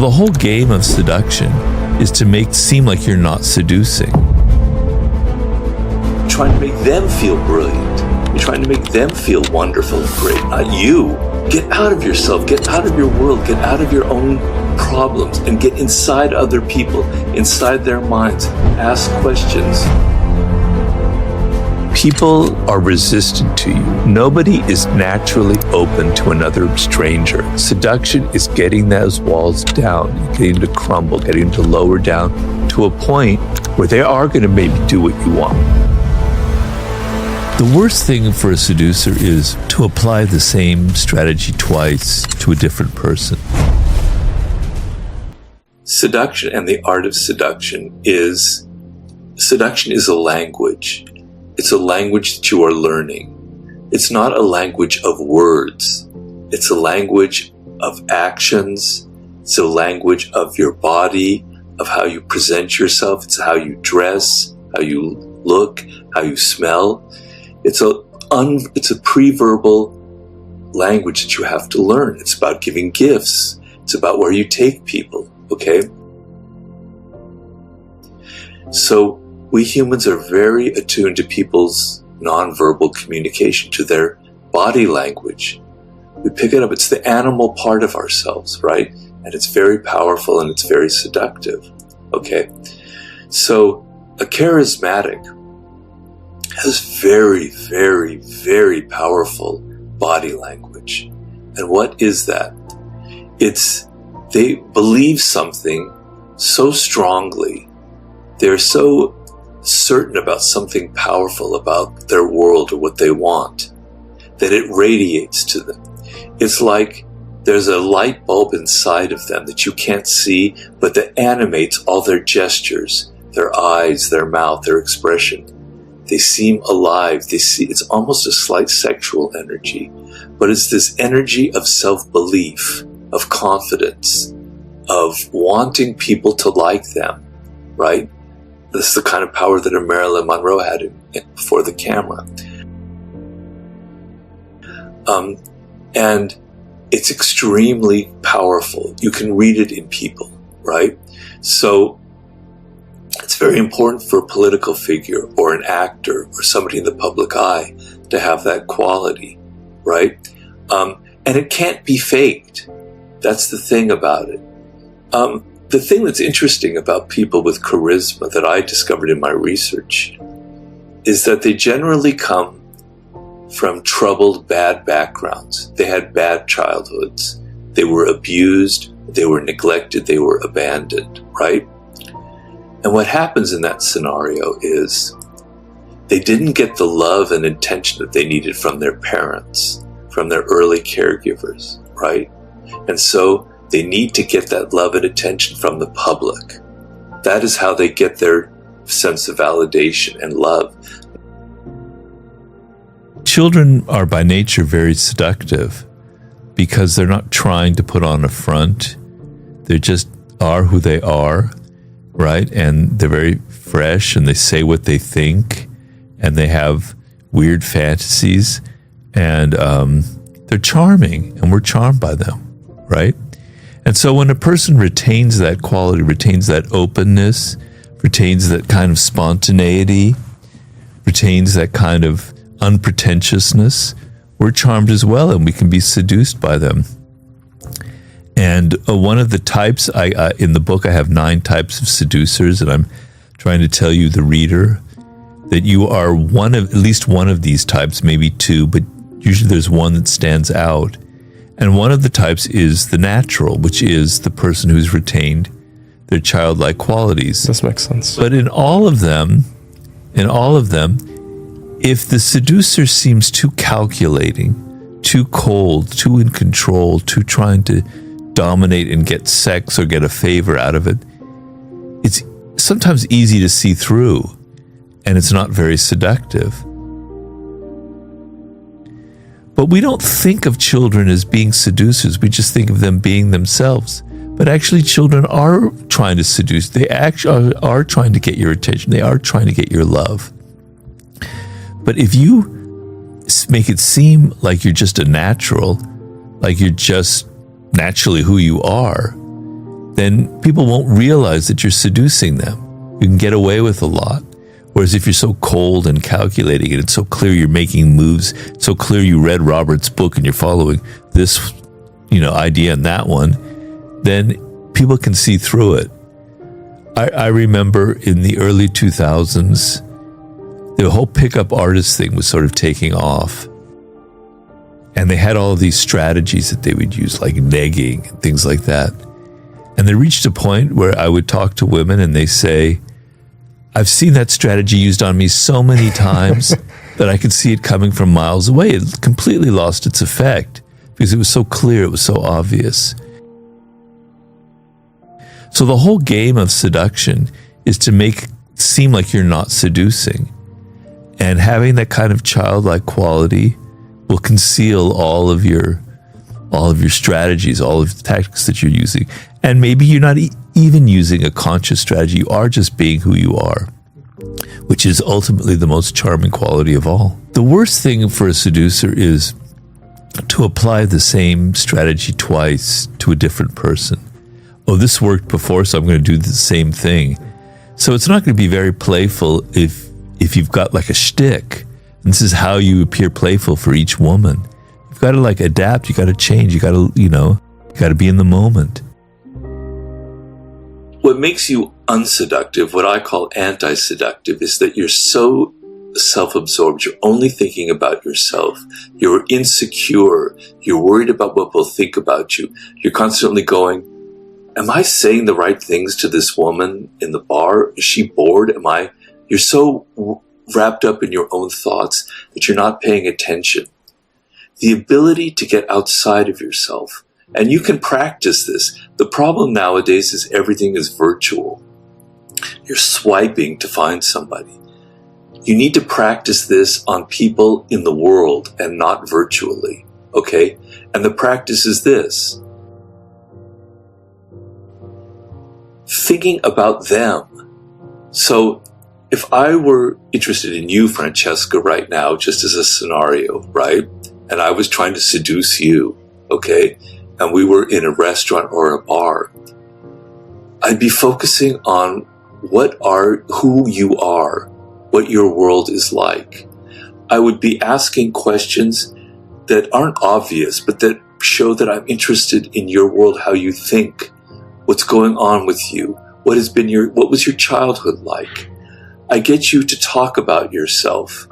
The whole game of seduction is to make it seem like you're not seducing. Trying to make them feel brilliant. You're trying to make them feel wonderful and great, not you. Get out of yourself, get out of your world, get out of your own problems, and get inside other people, inside their minds. Ask questions. People are resistant to you. Nobody is naturally open to another stranger. Seduction is getting those walls down, getting them to crumble, getting them to lower down to a point where they are going to maybe do what you want. The worst thing for a seducer is to apply the same strategy twice to a different person. Seduction and the art of seduction is a language. It's a language that you are learning. It's not a language of words. It's a language of actions. It's a language of your body, of how you present yourself. It's how you dress, how you look, how you smell. It's a pre-verbal language that you have to learn. It's about giving gifts. It's about where you take people, okay? So we humans are very attuned to people's nonverbal communication, to their body language. We pick it up. It's the animal part of ourselves, right? And it's very powerful and it's very seductive, okay? So a charismatic has very, very, very powerful body language. And what is that? They believe something so strongly. They're so certain about something powerful about their world or what they want that it radiates to them. It's like there's a light bulb inside of them that you can't see, but that animates all their gestures, their eyes, their mouth, their expression. They seem alive. It's almost a slight sexual energy, but it's this energy of self-belief, of confidence, of wanting people to like them, right? This is the kind of power that a Marilyn Monroe had before the camera. And it's extremely powerful. You can read it in people, right? So it's very important for a political figure or an actor or somebody in the public eye to have that quality, right? And it can't be faked. That's the thing about it. The thing that's interesting about people with charisma that I discovered in my research is that they generally come from troubled, bad backgrounds. They had bad childhoods. They were abused. They were neglected. They were abandoned, right? And what happens in that scenario is they didn't get the love and attention that they needed from their parents, from their early caregivers, right? And so they need to get that love and attention from the public. That is how they get their sense of validation and love. Children are by nature very seductive because they're not trying to put on a front. They just are who they are, right? And they're very fresh and they say what they think and they have weird fantasies and they're charming and we're charmed by them, right? And so when a person retains that quality, retains that openness, retains that kind of spontaneity, retains that kind of unpretentiousness, we're charmed as well and we can be seduced by them. And one of the types, in the book I have 9 types of seducers, and I'm trying to tell you, the reader, that you are at least one of these types, maybe 2, but usually there's one that stands out. And one of the types is the natural, which is the person who's retained their childlike qualities. This makes sense. But in all of them, if the seducer seems too calculating, too cold, too in control, too trying to dominate and get sex or get a favor out of it, it's sometimes easy to see through, and it's not very seductive. But we don't think of children as being seducers. We just think of them being themselves. But actually, children are trying to seduce. They actually are trying to get your attention. They are trying to get your love. But if you make it seem like you're just a natural, like you're just naturally who you are, then people won't realize that you're seducing them. You can get away with a lot. Whereas if you're so cold and calculating and it's so clear you're making moves, it's so clear you read Robert's book and you're following this, idea and that one, then people can see through it. I remember in the early 2000s, the whole pickup artist thing was sort of taking off. And they had all of these strategies that they would use, like negging and things like that. And they reached a point where I would talk to women and they say, I've seen that strategy used on me so many times that I could see it coming from miles away. It completely lost its effect because it was so clear, it was so obvious. So the whole game of seduction is to make it seem like you're not seducing. And having that kind of childlike quality will conceal all of your strategies, all of the tactics that you're using. And maybe you're not even using a conscious strategy. You are just being who you are, which is ultimately the most charming quality of all. The worst thing for a seducer is to apply the same strategy twice to a different person. Oh, this worked before, so I'm going to do the same thing. So it's not going to be very playful if you've got like a shtick. And this is how you appear playful for each woman. You've got to adapt. You got to change. You got to, you got to be in the moment. What makes you unseductive, what I call anti-seductive, is that you're so self-absorbed. You're only thinking about yourself. You're insecure. You're worried about what people think about you. You're constantly going, am I saying the right things to this woman in the bar? Is she bored? You're so wrapped up in your own thoughts that you're not paying attention. The ability to get outside of yourself, and you can practice this. The problem nowadays is everything is virtual. You're swiping to find somebody. You need to practice this on people in the world and not virtually, okay? And the practice is this. Thinking about them. So if I were interested in you, Francesca, right now, just as a scenario, right? And I was trying to seduce you, okay? And we were in a restaurant or a bar, I'd be focusing on who you are, what your world is like. I would be asking questions that aren't obvious, but that show that I'm interested in your world, how you think, what's going on with you, what was your childhood like? I get you to talk about yourself.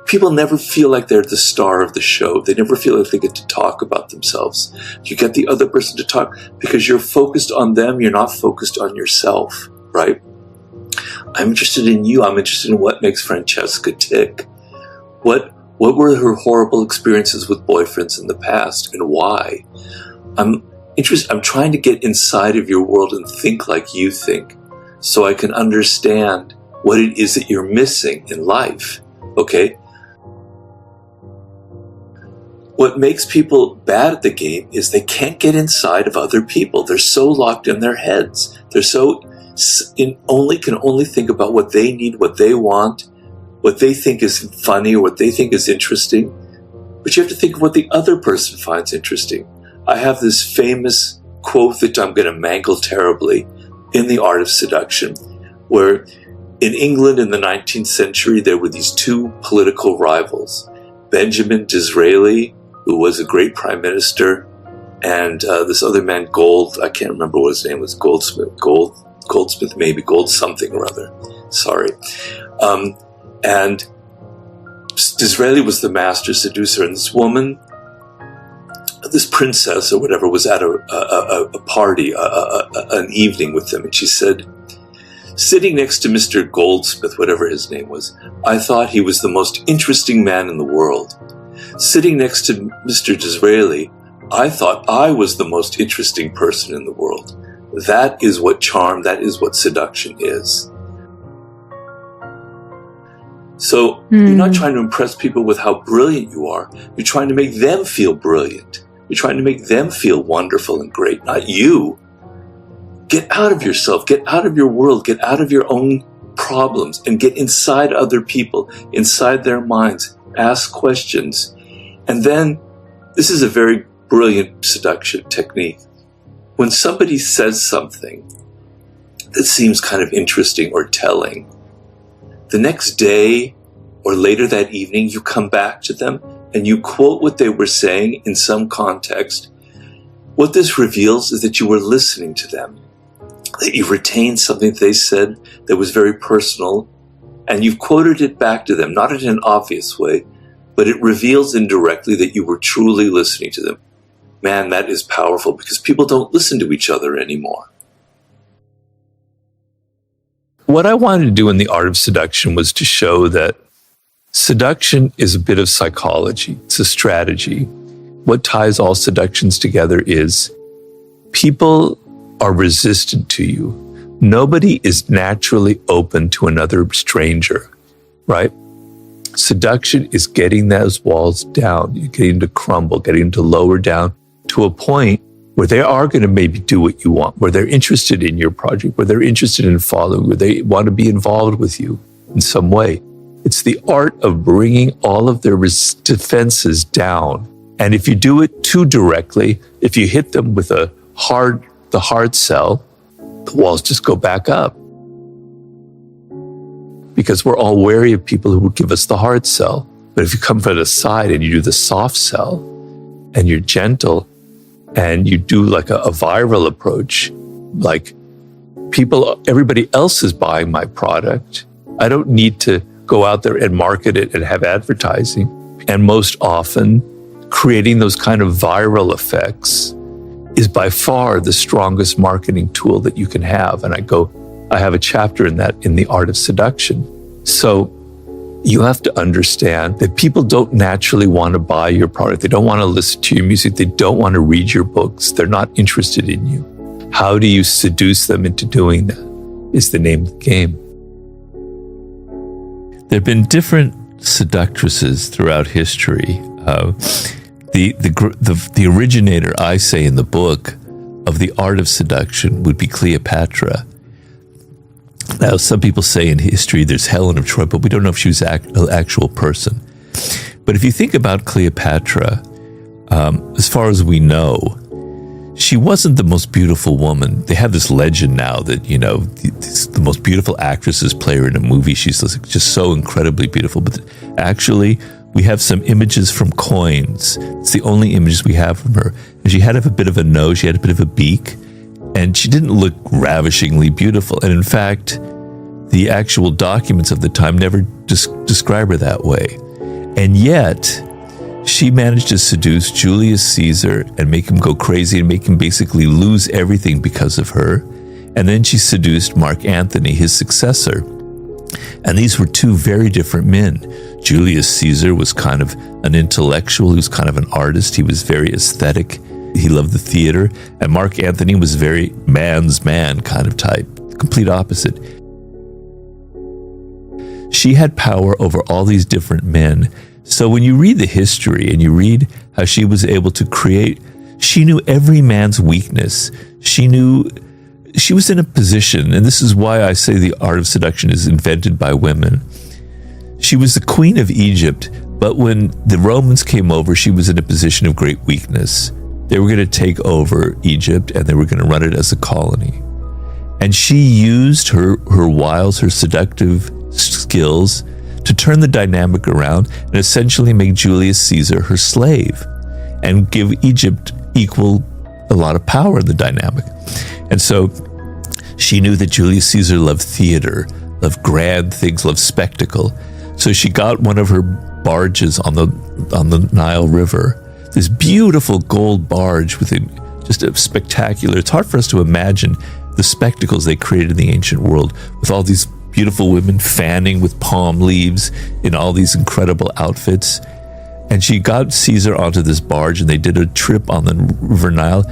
People never feel like they're the star of the show. They never feel like they get to talk about themselves. You get the other person to talk because you're focused on them. You're not focused on yourself, right? I'm interested in you. I'm interested in what makes Francesca tick. What were her horrible experiences with boyfriends in the past and why? I'm trying to get inside of your world and think like you think so I can understand what it is that you're missing in life, okay? What makes people bad at the game is they can't get inside of other people. They're so locked in their heads. They're can only think about what they need, what they want, what they think is funny or what they think is interesting. But you have to think of what the other person finds interesting. I have this famous quote that I'm going to mangle terribly in The Art of Seduction, where in England in the 19th century, there were these two political rivals, Benjamin Disraeli, who was a great prime minister, and this other man, I can't remember what his name was, Goldsmith, maybe, Gold something or other, sorry. And Disraeli was the master seducer, and this woman, this princess or whatever, was at a party, an evening with them, and she said, sitting next to Mr. Goldsmith, whatever his name was, I thought he was the most interesting man in the world. Sitting next to Mr. Disraeli, I thought I was the most interesting person in the world. That is what charm, that is what seduction is. So you're not trying to impress people with how brilliant you are. You're trying to make them feel brilliant. You're trying to make them feel wonderful and great, not you. Get out of yourself, get out of your world, get out of your own problems and get inside other people, inside their minds. Ask questions. And then, this is a very brilliant seduction technique. when somebody says something that seems kind of interesting or telling, the next day or later that evening, you come back to them and you quote what they were saying in some context. What this reveals is that you were listening to them, that you retained something that they said that was very personal, and you've quoted it back to them, not in an obvious way, but it reveals indirectly that you were truly listening to them. Man, that is powerful, because people don't listen to each other anymore. What I wanted to do in The Art of Seduction was to show that seduction is a bit of psychology. It's a strategy. What ties all seductions together is people are resistant to you. Nobody is naturally open to another stranger, right? Seduction is getting those walls down, getting to crumble, getting to lower down to a point where they are going to maybe do what you want, where they're interested in your project, where they're interested in following, where they want to be involved with you in some way. It's the art of bringing all of their defenses down. And if you do it too directly, if you hit them with the hard sell, the walls just go back up. Because we're all wary of people who will give us the hard sell. But if you come from the side and you do the soft sell, and you're gentle, and you do like a viral approach, like everybody else is buying my product. I don't need to go out there and market it and have advertising. And most often, creating those kind of viral effects is by far the strongest marketing tool that you can have. And I have a chapter in that in The Art of Seduction. So you have to understand that people don't naturally want to buy your product. They don't want to listen to your music. They don't want to read your books. They're not interested in you. How do you seduce them into doing that is the name of the game. There have been different seductresses throughout history. The originator, I say in the book, of The Art of Seduction would be Cleopatra. Now, some people say in history there's Helen of Troy, but we don't know if she was an actual person. But if you think about Cleopatra, as far as we know, she wasn't the most beautiful woman. They have this legend now that, the most beautiful actresses play her in a movie. She's just so incredibly beautiful. But actually, we have some images from coins. It's the only images we have from her. And she had a bit of a nose, she had a bit of a beak, and she didn't look ravishingly beautiful. And in fact, the actual documents of the time never describe her that way. And yet, she managed to seduce Julius Caesar and make him go crazy and make him basically lose everything because of her. And then she seduced Mark Antony, his successor. And these were two very different men. Julius Caesar was kind of an intellectual, he was kind of an artist, he was very aesthetic, he loved the theater, and Mark Antony was very man's man kind of type, complete opposite. She had power over all these different men. So when you read the history and you read how she was able to create, she knew every man's weakness. She was in a position, and this is why I say The Art of Seduction is invented by women. She was the queen of Egypt, but when the Romans came over, she was in a position of great weakness. They were going to take over Egypt and they were going to run it as a colony. And she used her wiles, her seductive skills to turn the dynamic around and essentially make Julius Caesar her slave and give Egypt a lot of power in the dynamic. And so she knew that Julius Caesar loved theater, loved grand things, loved spectacle. So she got one of her barges on the Nile River, this beautiful gold barge with just a spectacular. It's hard for us to imagine the spectacles they created in the ancient world with all these beautiful women fanning with palm leaves in all these incredible outfits. And she got Caesar onto this barge and they did a trip on the River Nile.